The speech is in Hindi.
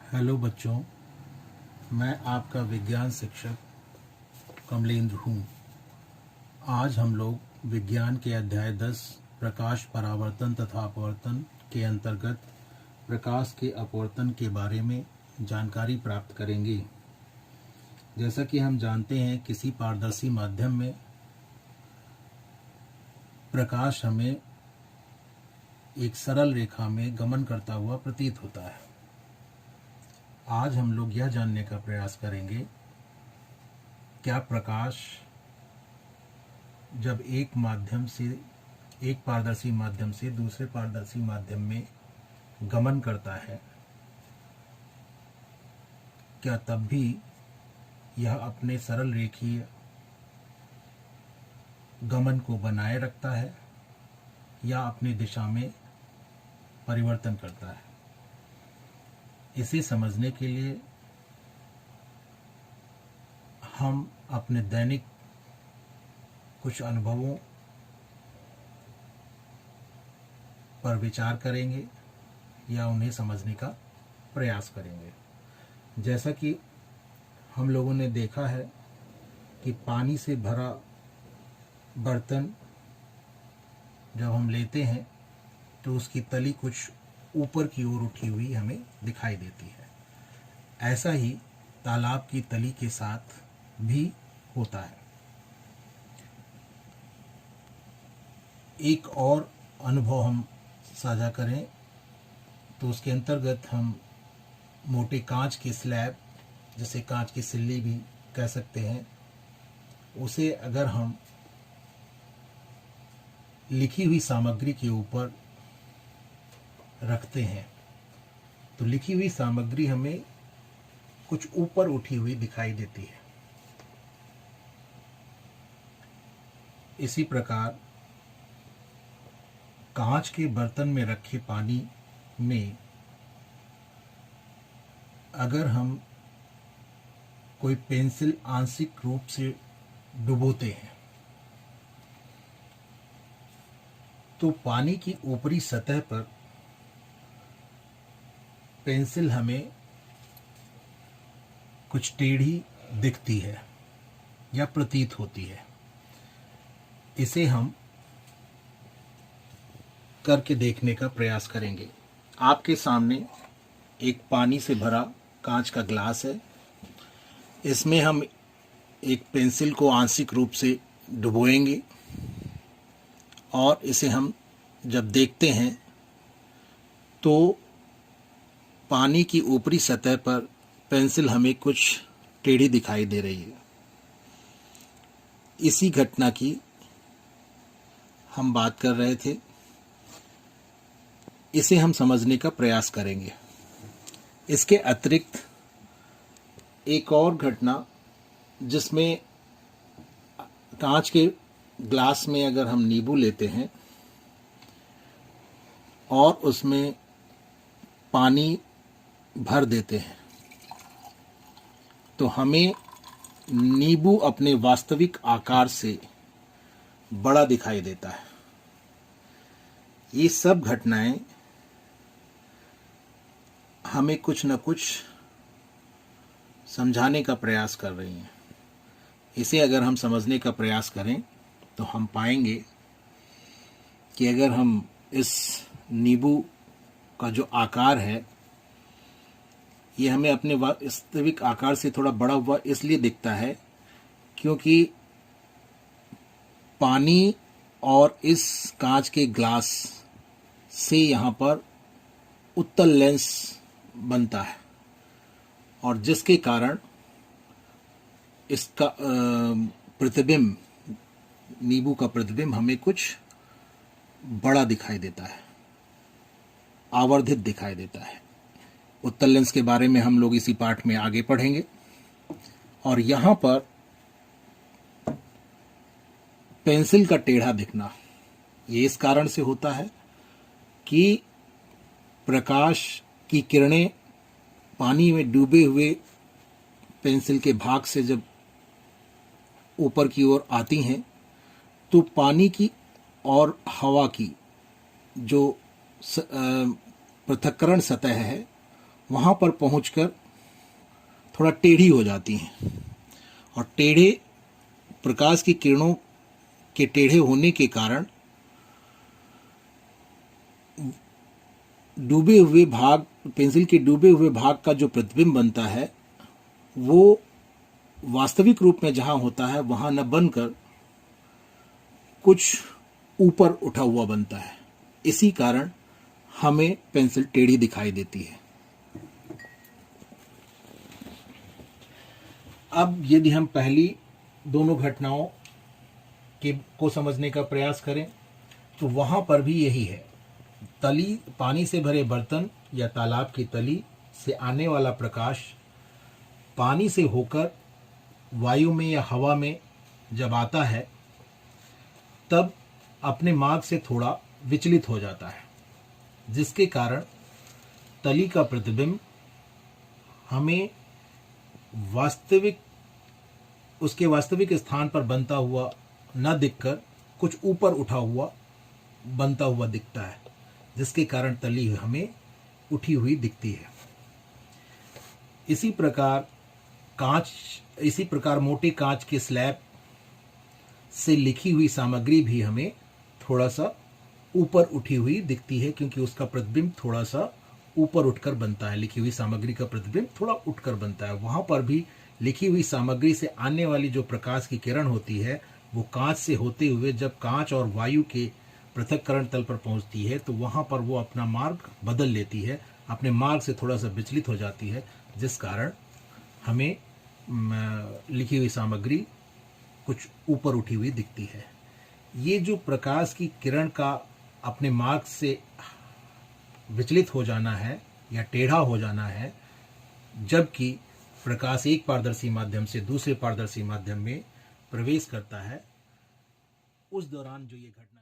हेलो बच्चों, मैं आपका विज्ञान शिक्षक कमलेंद्र हूँ। आज हम लोग विज्ञान के अध्याय 10 प्रकाश परावर्तन तथा अपवर्तन के अंतर्गत प्रकाश के अपवर्तन के बारे में जानकारी प्राप्त करेंगे। जैसा कि हम जानते हैं, किसी पारदर्शी माध्यम में प्रकाश हमें एक सरल रेखा में गमन करता हुआ प्रतीत होता है। आज हम लोग यह जानने का प्रयास करेंगे, क्या प्रकाश जब एक पारदर्शी माध्यम से दूसरे पारदर्शी माध्यम में गमन करता है, क्या तब भी यह अपने सरल रेखीय गमन को बनाए रखता है या अपनी दिशा में परिवर्तन करता है। इसे समझने के लिए हम अपने दैनिक कुछ अनुभवों पर विचार करेंगे या उन्हें समझने का प्रयास करेंगे। जैसा कि हम लोगों ने देखा है कि पानी से भरा बर्तन जब हम लेते हैं तो उसकी तली कुछ ऊपर की ओर उठी हुई हमें दिखाई देती है। ऐसा ही तालाब की तली के साथ भी होता है। एक और अनुभव हम साझा करें तो उसके अंतर्गत हम मोटे कांच के स्लैब, जिसे कांच की सिल्ली भी कह सकते हैं, उसे अगर हम लिखी हुई सामग्री के ऊपर रखते हैं तो लिखी हुई सामग्री हमें कुछ ऊपर उठी हुई दिखाई देती है। इसी प्रकार कांच के बर्तन में रखे पानी में अगर हम कोई पेंसिल आंशिक रूप से डुबोते हैं तो पानी की ऊपरी सतह पर पेंसिल हमें कुछ टेढ़ी दिखती है या प्रतीत होती है। इसे हम करके देखने का प्रयास करेंगे। आपके सामने एक पानी से भरा कांच का ग्लास है। इसमें हम एक पेंसिल को आंशिक रूप से डुबोएंगे और इसे हम जब देखते हैं तो पानी की ऊपरी सतह पर पेंसिल हमें कुछ टेढ़ी दिखाई दे रही है। इसी घटना की हम बात कर रहे थे। इसे हम समझने का प्रयास करेंगे। इसके अतिरिक्त एक और घटना, जिसमें कांच के ग्लास में अगर हम नींबू लेते हैं और उसमें पानी भर देते हैं तो हमें नींबू अपने वास्तविक आकार से बड़ा दिखाई देता है। ये सब घटनाएं हमें कुछ न कुछ समझाने का प्रयास कर रही हैं। इसे अगर हम समझने का प्रयास करें तो हम पाएंगे कि अगर हम इस नींबू का जो आकार है, ये हमें अपने वास्तविक आकार से थोड़ा बड़ा हुआ इसलिए दिखता है क्योंकि पानी और इस कांच के ग्लास से यहाँ पर उत्तल लेंस बनता है और जिसके कारण इसका प्रतिबिंब, नींबू का प्रतिबिंब हमें कुछ बड़ा दिखाई देता है, आवर्धित दिखाई देता है। उत्तल लेंस के बारे में हम लोग इसी पाठ में आगे पढ़ेंगे। और यहाँ पर पेंसिल का टेढ़ा दिखना ये इस कारण से होता है कि प्रकाश की किरणें पानी में डूबे हुए पेंसिल के भाग से जब ऊपर की ओर आती हैं तो पानी की और हवा की जो पृथक्करण सतह है वहाँ पर पहुँचकर थोड़ा टेढ़ी हो जाती हैं और टेढ़े प्रकाश की किरणों के टेढ़े होने के कारण डूबे हुए भाग, पेंसिल के डूबे हुए भाग का जो प्रतिबिंब बनता है वो वास्तविक रूप में जहाँ होता है वहाँ न बनकर कुछ ऊपर उठा हुआ बनता है। इसी कारण हमें पेंसिल टेढ़ी दिखाई देती है। अब यदि हम पहली दोनों घटनाओं को समझने का प्रयास करें तो वहाँ पर भी यही है। तली, पानी से भरे बर्तन या तालाब की तली से आने वाला प्रकाश पानी से होकर वायु में या हवा में जब आता है तब अपने मार्ग से थोड़ा विचलित हो जाता है, जिसके कारण तली का प्रतिबिंब हमें उसके वास्तविक स्थान पर बनता हुआ न दिखकर कुछ ऊपर उठा हुआ बनता हुआ दिखता है, जिसके कारण तली हमें उठी हुई दिखती है। इसी प्रकार मोटे कांच के स्लैब से लिखी हुई सामग्री भी हमें थोड़ा सा ऊपर उठी हुई दिखती है, क्योंकि उसका प्रतिबिंब थोड़ा सा ऊपर उठकर बनता है। लिखी हुई सामग्री का प्रतिबिंब थोड़ा उठकर बनता है। वहां पर भी लिखी हुई सामग्री से आने वाली जो प्रकाश की किरण होती है वो कांच से होते हुए जब कांच और वायु के पृथक्करण तल पर पहुंचती है तो वहां पर वो अपना मार्ग बदल लेती है, अपने मार्ग से थोड़ा सा विचलित हो जाती है, जिस कारण हमें लिखी हुई सामग्री कुछ ऊपर उठी हुई दिखती है। ये जो प्रकाश की किरण का अपने मार्ग से विचलित हो जाना है या टेढ़ा हो जाना है, जबकि प्रकाश एक पारदर्शी माध्यम से दूसरे पारदर्शी माध्यम में प्रवेश करता है, उस दौरान जो ये घटना